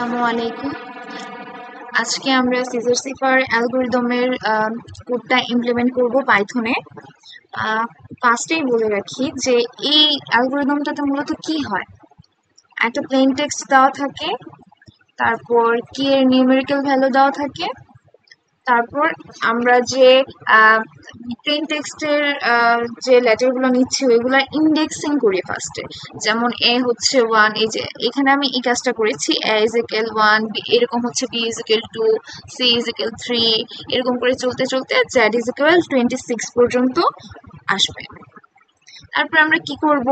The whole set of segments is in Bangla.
আসসালামু আলাইকুম। আজকে আমরা সিজার সিফার অ্যালগরিদমের কোডটা ইমপ্লিমেন্ট করব পাইথনে। ফার্স্টেই বলে রাখি যে এই অ্যালগরিদমটাতে মূলত কি হয়, একটা প্লেন টেক্সট দেওয়া থাকে, তারপর কি এর নিউমেরিক্যাল ভ্যালু দেওয়া থাকে, তারপর আমরা যে প্লেন টেক্সটের যে লেটারগুলো নিচ্ছি ওইগুলো ইন্ডেক্সিং করি ফার্স্টে। যেমন এ হচ্ছে 1, এই যে এখানে আমি এই কাজটা করেছি, এ ইজ ইকুয়াল 1, এরকম হচ্ছে B is equal 2, C is equal 3, এরকম করে চলতে চলতে জেড ইজ ইকুয়াল 26 পর্যন্ত আসবে। তারপর আমরা কি করব,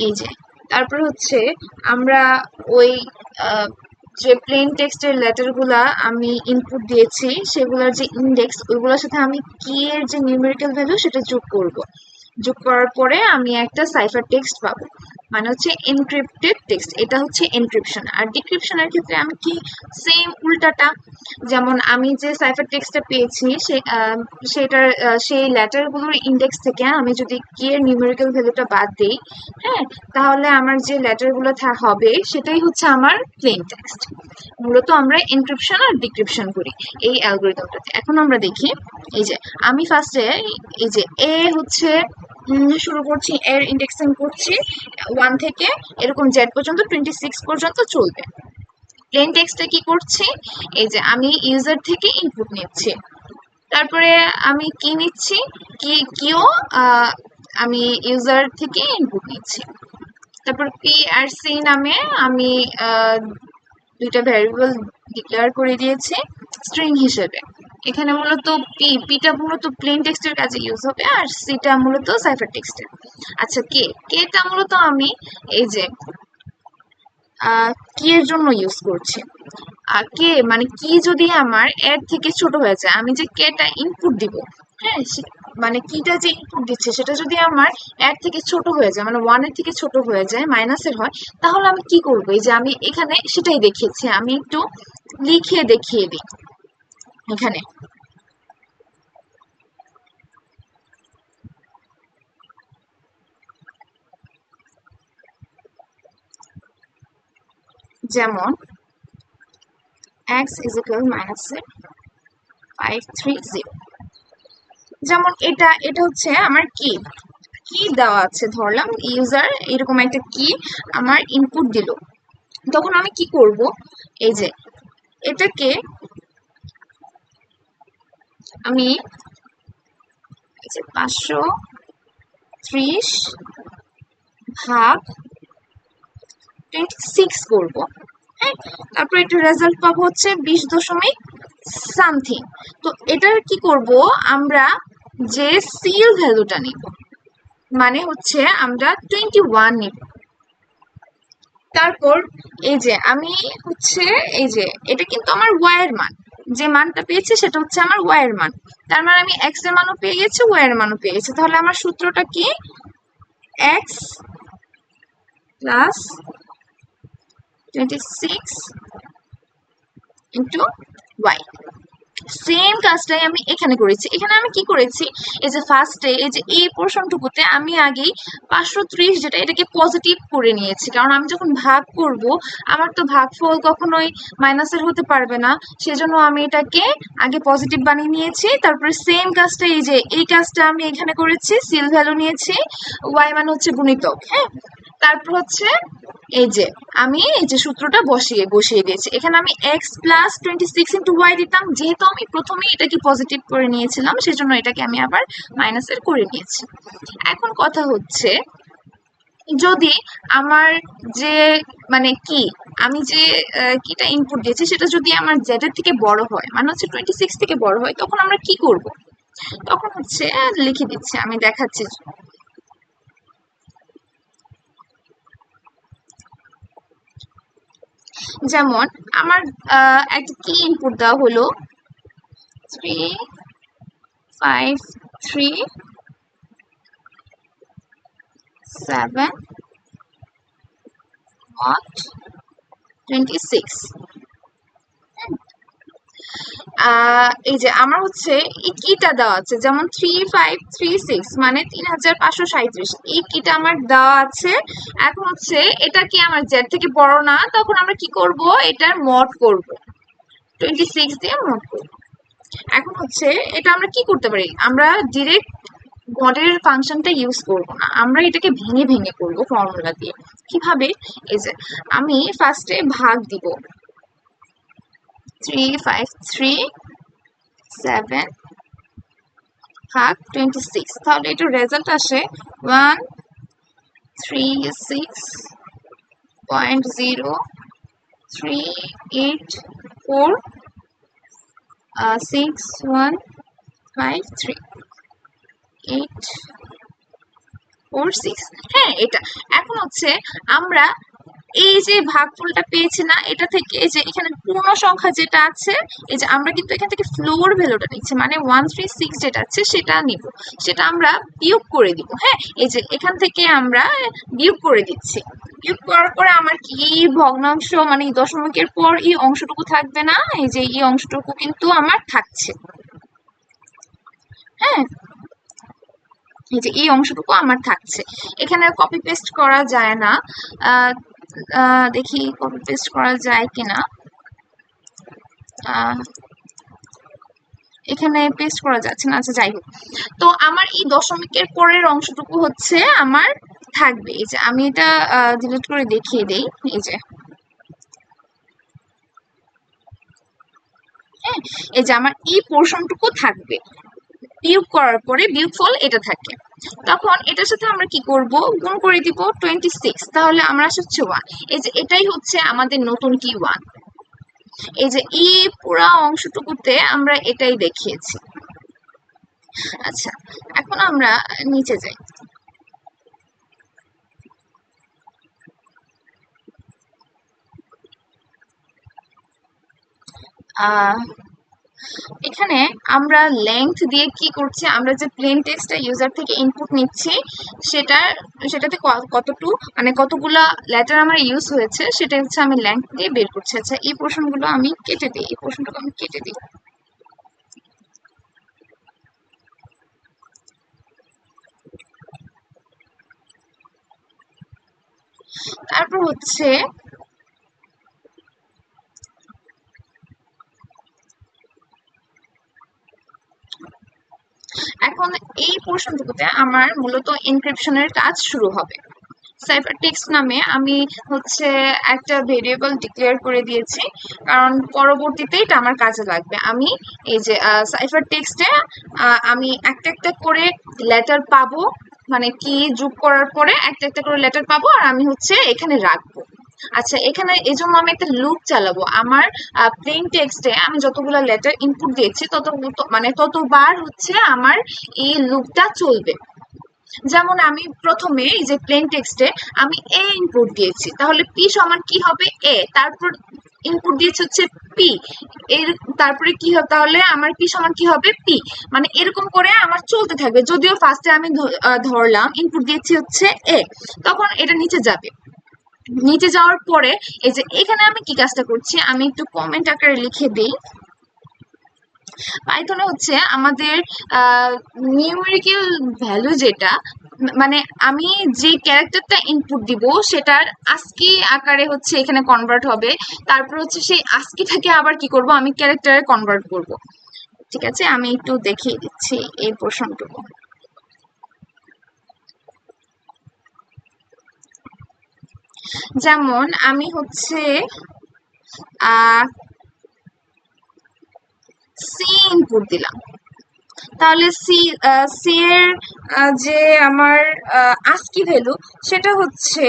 এই যে তারপর হচ্ছে আমরা ওই যে প্লেন টেক্সটের লেটারগুলা আমি ইনপুট দিয়েছি সেগুলোর যে ইন্ডেক্স ওইগুলোর সাথে আমি কি এর যে নিউমেরিক্যাল ভ্যালু সেটা যোগ করব। যোগ করার পরে আমি একটা সাইফার টেক্সট পাবো, মানে হচ্ছে এনক্রিপ্টেড টেক্সট। এটা হচ্ছে এনক্রিপশন। আর ডিক্রিপশনের ক্ষেত্রে আমি কি সেম উল্টাটা, যেমন আমি যে সাইফার টেক্সটটা পেয়েছি সেটার সেই লেটারগুলোর ইন্ডেক্স থেকে আমি যদি কি এর নিউমেরিক্যাল ভ্যালুটা বাদ দিই, হ্যাঁ, তাহলে আমার যে লেটারগুলো হবে সেটাই হচ্ছে আমার প্লেন টেক্সট। মূলত আমরা এনক্রিপশন আর ডিক্রিপশন করি এই অ্যালগরিদমটাতে। এখন আমরা দেখি, এই যে আমি ফার্স্টে এই যে এ হচ্ছে শুরু করছি, এর ইন্ডেক্সিং করছি 1 থেকে এরকম জেড পর্যন্ত 26 পর্যন্ত চলবে। প্লেন টেক্সটে কি করছি, এই যে আমি ইউজার থেকে ইনপুট নিচ্ছি, তারপরে আমি কি নিচ্ছি, কিও আমি ইউজার থেকে ইনপুট নিচ্ছি। তারপর পি আর সি নামে আমি দুইটা ভ্যারিয়েবল ডিক্লেয়ার করে দিয়েছি স্ট্রিং হিসেবে। এখানে মূলত পিটা মূলত প্লেন টেক্সটের কাজে ইউজ হবে আর সিটা মূলত সাইফার টেক্সটের। আচ্ছা, কেটা মূলত আমি এই যে কি এর জন্য ইউজ করছি। কে মানে কি যদি আমার এর থেকে ছোট হয়ে যায়, আমি যে কেটা ইনপুট দিব, হ্যাঁ, মানে কিটা যে ইনপুট দিচ্ছে সেটা যদি আমার এর থেকে ছোট হয়ে যায়, মানে 1 এর থেকে ছোট হয়ে যায়, মাইনাসের হয়, তাহলে আমি কি করবো, এই যে আমি এখানে সেটাই দেখিয়েছি, আমি একটু লিখে দেখিয়ে দিই এখানে। যেমন x is equal -530, যেমন এটা হচ্ছে আমার কি দেওয়া আছে, ধরলাম ইউজার এরকম একটা কি আমার ইনপুট দিল, তখন আমি কি করব, এই যে এটাকে আমি 530 ভাগ 26 করব, হ্যাঁ, তারপর এটা রেজাল্ট পাবো হচ্ছে 20 সামথিং। তো এটার কি করব, আমরা যে সিল ভ্যালুটা নিব, মানে হচ্ছে আমরা 21 নিব। তারপর এই যে আমি হচ্ছে এই যে এটা কিন্তু আমার ওয়াই এর মান, যে মানটা পেয়েছি সেটা হচ্ছে আমার ওয়াই এর মান, তার মানে আমি এক্স এর মানও পেয়ে গেছি, ওয়াই এর মানও পেয়ে গেছি। তাহলে আমার সূত্রটা কি, x plus 26 into y. Same কাজটাই আমি এখানে করেছি। এখানে আমি কি করেছি, এই যে ফার্স্টে এই যে এই পোর্শনটুকুতে আমি আগেই 530 যেটা এটাকে পজিটিভ করে নিয়েছি, কারণ আমি যখন ভাগ করব আমার তো ভাগফল কখনোই মাইনাসের হতে পারবে না, সেজন্য আমি এটাকে আগে পজিটিভ বানিয়ে নিয়েছি। তারপরে সেম কাজটা এই যে এই কাজটা আমি এখানে করেছি, সিল ভ্যালু নিয়েছি, ওয়াই মানে হচ্ছে গুণিতক, হ্যাঁ। তারপর হচ্ছে এই যে আমি এই যে সূত্রটা বসিয়ে দিয়েছি, এখানে আমি x প্লাস 26 ইন্টু ওয়াই দিতাম, যেহেতু আমি প্রথমেই এটাকে পজিটিভ করে নিয়েছিলাম সেজন্য এটাকে আমি আবার মাইনাসের করে নিয়েছি। এখন কথা হচ্ছে, যদি আমার যে মানে কি আমি যে কিটা ইনপুট দিয়েছি সেটা যদি আমার জেড এর থেকে বড় হয়, মানে হচ্ছে 26 থেকে বড় হয়, তখন আমরা কি করব, তখন হচ্ছে লিখে দিচ্ছি, আমি দেখাচ্ছি। যেমন আমার একটা কি ইনপুট দেওয়া হলো 353 7 26। এই যে আমার হচ্ছে এই কিটা দেওয়া আছে, যেমন 3536 মানে 3537, এই কিটা আমার দেওয়া আছে। এখন হচ্ছে এটা কি আমার জেড থেকে বড় না, তখন আমরা কি করব, এটার মড করব, 26 দিয়ে মড করব। এখন হচ্ছে এটা আমরা কি করতে পারি, আমরা ডিরেক্ট মডের ফাংশনটা ইউজ করব না, আমরা এটাকে ভেঙে ভেঙে করব ফর্মুলা দিয়ে। কিভাবে, এই যে আমি ফার্স্টে ভাগ দিব 3537 ভাগ 26, তাহলে এটার রেজাল্ট আসে 133.03846. হ্যাঁ, এটা। এখন হচ্ছে আমরা এই যে ভাগফলটা পেয়েছি না, এটা থেকে এই যে এখানে পূর্ণ সংখ্যা যেটা আছে, এই যে আমরা কিন্তু এখান থেকে ফ্লোর ভ্যালুটা নিচ্ছি, মানে 136 যেটা আছে সেটা নিব, সেটা আমরা বিয়োগ করে দিব। হ্যাঁ, এই যে এখান থেকে আমরা বিয়োগ করে দিচ্ছি, বিয়োগ করার পরে আমার কি ভগ্নাংশ মানে দশমিকের পর এই অংশটুকু থাকবে না, এই যে এই অংশটুকু কিন্তু আমার থাকছে। হ্যাঁ, এই যে এই অংশটুকু আমার থাকছে, এখানে কপি পেস্ট করা যায় না। দেখি কপি পেস্ট করা যায় কিনা, এখানে পেস্ট করা যাচ্ছে না। আচ্ছা, যাই হোক, তো আমার এই দশমিকের পরের অংশটুকু হচ্ছে আমার থাকবে। এই যে আমি এটা ডিলিট করে দেখিয়ে দেই, এই যে হ্যাঁ, এই যে আমার এই পোর্শনটুকু থাকবে, বিয়োগ করার পরে বিয়োগফল এটা থাকে। তখন এটার সাথে আমরা কি করব, গুণ করে দিব 26, তাহলে আমরা আসছে 1। এই যে এটাই হচ্ছে আমাদের নতুন কি 1। এই যে এই পুরা অংশটুকুতে আমরা এটাই দেখিয়েছি। আচ্ছা, এখন আমরা নিচে যাই। এখানে আমরা লেংথ দিয়ে কি করছি, আমরা যে প্লেন টেক্সটটা ইউজার থেকে ইনপুট নিচ্ছি সেটাতে কতটুকু মানে কতগুলা লেটার আমার ইউজ হয়েছে সেটা হচ্ছে আমি লেংথ দিয়ে বের করছি। আচ্ছা, এই পোর্শনগুলো আমি কেটে দিই, এই পোর্শনটুকু আমি কেটে দিই। তারপর হচ্ছে এখন এই পোর্শনটুকুতে আমার মূলত এনক্রিপশনের কাজ শুরু হবে। সাইফার টেক্সট নামে আমি হচ্ছে একটা ভেরিয়েবল ডিক্লেয়ার করে দিয়েছি, কারণ পরবর্তীতে এটা আমার কাজে লাগবে। আমি এই যে সাইফার টেক্সটে আমি একটা একটা করে লেটার পাবো, মানে কি যোগ করার পরে একটা একটা করে লেটার পাবো, আর আমি হচ্ছে এখানে রাখবো। আচ্ছা, এখানে এই জন্য আমি একটা লুপ চালাবো। আমার প্লেন টেক্সটে আমি যতগুলো লেটার ইনপুট দিয়েছি মানে ততবার হচ্ছে আমার এই লুপটা চলবে। যেমন আমি প্রথমে এই যে প্লেন টেক্সটে আমি এ ইনপুট দিয়েছি, তাহলে পি সমান কি হবে এ, তারপর ইনপুট দিয়েছি হচ্ছে পি, এর তারপরে কি হবে, তাহলে আমার পি সমান কি হবে পি, মানে এরকম করে আমার চলতে থাকবে। যদিও ফার্স্টে আমি ধরলাম ইনপুট দিয়েছি হচ্ছে এ, তখন এটা নিচে যাবে। নিচে যাওয়ার পরে এই যে এখানে আমি কি কাজটা করছি, আমি একটু কমেন্ট আকারে লিখে দিই। পাইথনে হচ্ছে আমাদের নিউমেরিক্যাল ভ্যালু যেটা, মানে আমি যে ক্যারেক্টারটা ইনপুট দিব সেটার আস্কি আকারে হচ্ছে এখানে কনভার্ট হবে। তারপর হচ্ছে সেই আস্কিটাকে আবার কি করব, আমি ক্যারেক্টারে কনভার্ট করব। ঠিক আছে, আমি একটু দেখিয়ে দিচ্ছি এই পোর্শনটুকু। যেমন আমি হচ্ছে সি ইনপুট দিলাম, তাহলে সি এর যে আমার আস্কি ভ্যালু সেটা হচ্ছে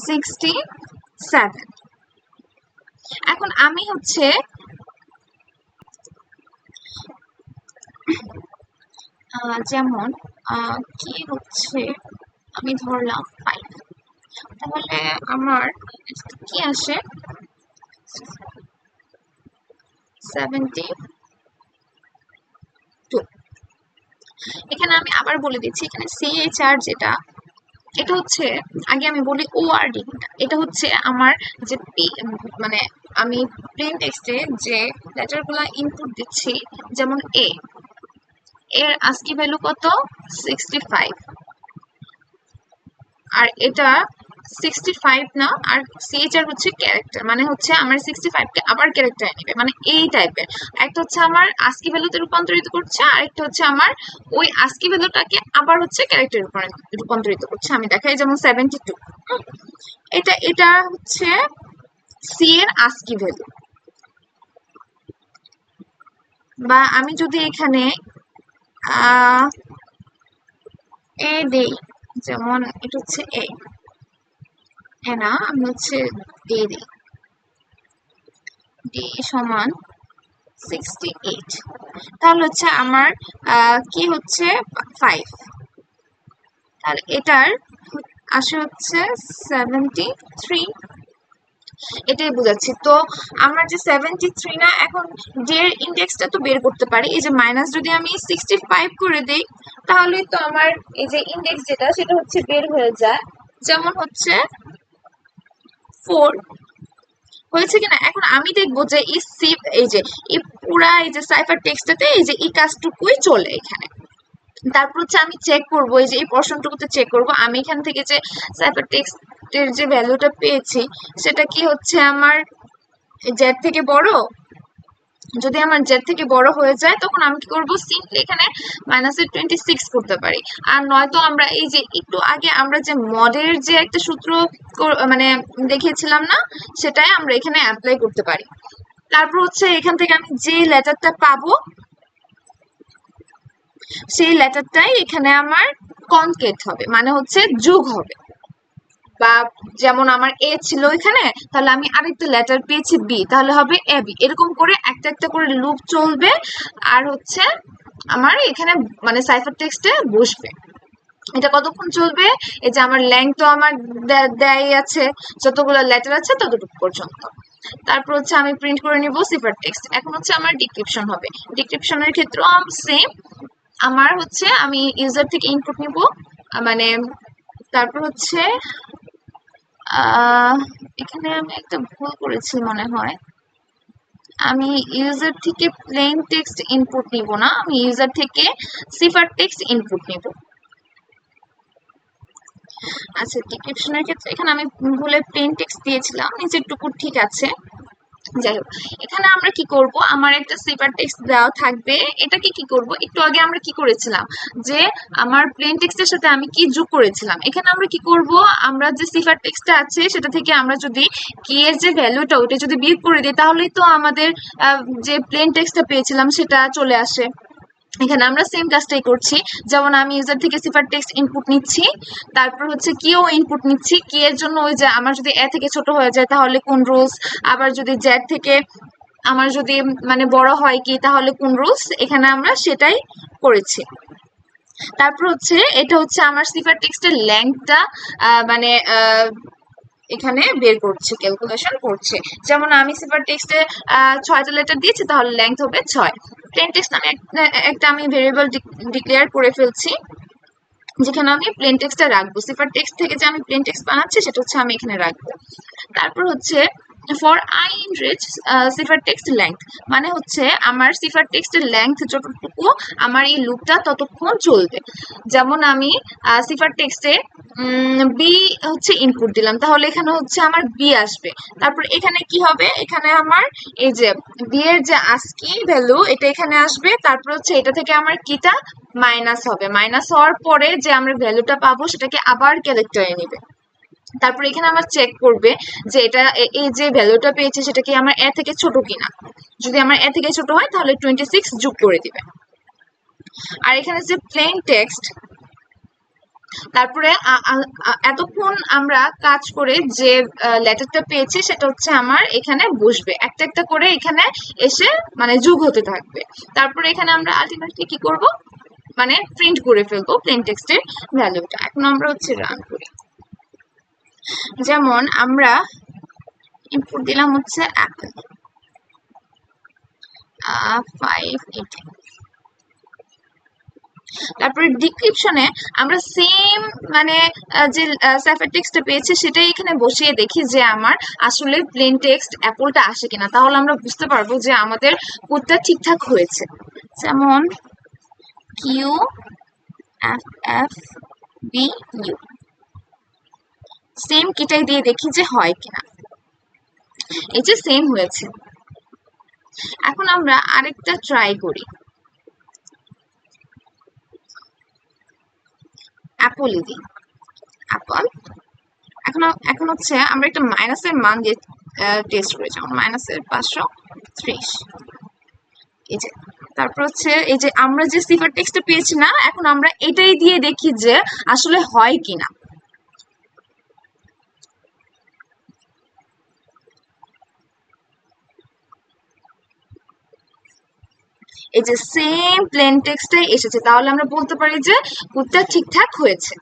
67। এখন আমি হচ্ছে যেমন কি হচ্ছে আমি ধরলাম 5, তাহলে আমার কি আসে 72। এখানে আমি আবার বলে দিচ্ছি, এখানে সিএইচআর যেটা এটা হচ্ছে, আগে আমি বলি ওআরডি, এটা হচ্ছে আমার যে মানে আমি প্লেন টেক্সটে যে লেটারগুলো ইনপুট দিচ্ছি, যেমন এর আস্কি ভ্যালু কত, 65, আর এটা 65 না, আর সিএচআর হচ্ছে ক্যারেক্টার, মানে হচ্ছে আমার 65 কে আবার ক্যারেক্টার নেবে, মানে এই টাইপের। একটা হচ্ছে আমার আস্কি ভ্যালুতে রূপান্তরিত করছে, আর একটা হচ্ছে আমার ওই আস্কি ভ্যালুটাকে আবার হচ্ছে ক্যারেক্টার রূপান্তরিত করছে। আমি দেখাই, যেমন 72, এটা হচ্ছে সি এর আস্কি ভ্যালু। বা আমি যদি এখানে এ দেই, যেমন এটা হচ্ছে এ না, আমি হচ্ছে ডি দিই, ডি সমান 68, তাহলে হচ্ছে আমার কি হচ্ছে 5, তাহলে এটার আসে হচ্ছে 73, এটাই বোঝাচ্ছি। তো আমার যে 73 না, এখন ডি এর ইন্ডেক্সটা তো বের করতে পারি, এই যে মাইনাস যদি আমি 65 করে দিই, তাহলে তো আমার এই যে ইন্ডেক্স যেটা সেটা হচ্ছে বের হয়ে যায়, যেমন হচ্ছে 4 হয়েছে কিনা। এখন আমি দেখবো যে এই যে এই পুরা এই যে সাইফার টেক্সটাতে এই যে এই কাজটুকুই চলে এখানে। তারপর হচ্ছে আমি চেক করবো, এই যে এই পোর্শনটুকুতে চেক করবো আমি এখান থেকে যে সাইফার টেক্সটের যে ভ্যালুটা পেয়েছি সেটা কি হচ্ছে আমার জেড থেকে বড়। যদি আমার জেড থেকে বড় হয়ে যায় তখন আমি কি করবো, সিম্পলি এখানে -26 করতে পারি। আর নয়তো আমরা এই যে একটু আগে আমরা যে মডের যে একটা সূত্র মানে দেখিয়েছিলাম না, সেটাই আমরা এখানে অ্যাপ্লাই করতে পারি। তারপর হচ্ছে এখান থেকে আমি যে লেটারটা পাবো সেই লেটারটাই এখানে আমার কনকেট হবে, মানে হচ্ছে যোগ হবে। বা যেমন আমার এ ছিল এখানে, তাহলে আমি আরেকটা লেটার পেয়েছি বি, তাহলে হবে এ বি, এরকম করে একটা একটা করে লুপ চলবে। আর হচ্ছে আমার এখানে মানে সাইফার টেক্সটে বসবে। এটা কতক্ষণ চলবে, এই যে আমার লেংথ তো আমার দেয় আছে, যতগুলো লেটার আছে ততটুকু পর্যন্ত। তারপর হচ্ছে আমি প্রিন্ট করে নিব সিফার টেক্সট। এখন হচ্ছে আমার ডিক্রিপশন হবে, ডিক্রিপশনের ক্ষেত্রেও সেম। আমার হচ্ছে আমি ইউজার থেকে ইনপুট নিব, মানে তারপর হচ্ছে এখানে আমি একটা ভুল করেছি মনে হয়, আমি ইউজার থেকে প্লেন টেক্সট ইনপুট নিব না, আমি ইউজার থেকে সিফার টেক্সট ইনপুট নিব। আচ্ছা, ডিক্রিপশনের ক্ষেত্রে এখানে আমি ভুলে প্লেন টেক্সট দিয়েছিলাম, নিচের টুকু ঠিক আছে। যাই হোক, এখানে আমরা কি করব, আমার একটা সিফার টেক্সট দেওয়া থাকবে, এটাকে কি করব, একটু আগে আমরা কি করেছিলাম যে আমার প্লেন টেক্সটের সাথে আমি কি যোগ করেছিলাম, এখানে আমরা কি করব, আমরা যে সিফার টেক্সটটা আছে সেটা থেকে আমরা যদি কি এর যে ভ্যালুটা ওটা যদি বিয়োগ করে দিই, তাহলেই তো আমাদের যে প্লেন টেক্সটটা পেয়েছিলাম সেটা চলে আসে। এখানে আমরা সেম কাজটাই করছি, যেমন আমি ইউজার থেকে সিফার টেক্সট ইনপুট নিচ্ছি, তারপর হচ্ছে কিও ইনপুট নিচ্ছি, কি এর জন্য ওই যে আমার যদি এ থেকে ছোট হয়ে যায় তাহলে কোন রুলস, আবার যদি জেড থেকে আমার যদি মানে বড় হয় কি তাহলে কোন রুলস, এখানে আমরা সেটাই করেছি। তারপর হচ্ছে এটা হচ্ছে আমার সিফার টেক্সটের লেংথটা মানে এখানে বের করছে, ক্যালকুলেশন করছে। যেমন আমি সিফার টেক্সটে 6টা লেটার দিয়েছি, তাহলে লেংথ হবে 6। প্লেন টেক্সট নামে একটা আমি ভেরিয়েবল ডিক্লেয়ার করে ফেলছি, যেখানে আমি প্লেন টেক্সটটা রাখবো। সিফার টেক্সট থেকে যে আমি প্লেন টেক্সট বানাচ্ছি সেটা হচ্ছে আমি এখানে রাখবো। তারপর হচ্ছে for i in range cipher text length, মানে হচ্ছে আমার সিফার টেক্সটের লেংথ যতটুকু আমার এই লুপটা ততক্ষণ চলবে। যেমন আমি সিফার টেক্সটে বি হচ্ছে ইনপুট দিলাম, তাহলে এখানে হচ্ছে আমার বি আসবে। তারপর এখানে কি হবে, এখানে আমার এই যে বি এর যে আস্কি ভ্যালু এটা এখানে আসবে। তারপর হচ্ছে এটা থেকে আমার কিটা মাইনাস হবে, মাইনাস হওয়ার পরে যে আমরা ভ্যালুটা পাবো সেটাকে আবার ক্যারেক্টারে নেবে। তারপর এখানে আমার চেক করবে যে এটা এই যে ভ্যালুটা পেয়েছে সেটা কি আমার এ থেকে ছোট কিনা, যদি আমার এ থেকে ছোট হয় তাহলে 26 যোগ করে দিবে। আর এখানে যে প্লেন টেক্সট, তারপরে এতক্ষণ আমরা কাজ করে যে লেটারটা পেয়েছি সেটা হচ্ছে আমার এখানে বসবে, একটা একটা করে এখানে এসে মানে যোগ হতে থাকবে। তারপরে এখানে আমরা আলটিমেটলি কি করব, মানে প্রিন্ট করে ফেলবো প্লেন টেক্সটের ভ্যালুটা। এখন আমরা হচ্ছে রান করি, যেমন আমরা ইনপুট দিলাম হচ্ছে অ্যাপল 580, তারপরে ডিসক্রিপশনে আমরা সেম মানে যে সাইফার টেক্সটটা পেয়েছি সেটাই এখানে বসিয়ে দেখি যে আমার আসলে প্লেন টেক্সট অ্যাপলটা আসে কিনা, তাহলে আমরা বুঝতে পারবো যে আমাদের কোডটা ঠিকঠাক হয়েছে। যেমন Q F F B U, same কিটাই দিয়ে দেখি যে হয় কিনা। এই যে সেম হয়েছে। এখন আমরা আরেকটা ট্রাই করি, অ্যাপলই দিই, অ্যাপল। এখন এখন হচ্ছে আমরা একটা মাইনাসের মান দিয়ে টেস্ট করি, যেমন মাইনাসের 530। এই যে তারপর হচ্ছে এই যে আমরা যে সিফার টেক্সটটা পেয়েছি না, এখন আমরা এটাই দিয়ে দেখি যে আসলে হয় কিনা। এই যে সেম প্লেন টেক্সটটাই এসেছে, তাহলে আমরা বলতে পারি যে কোডটা ঠিকঠাক হয়েছে।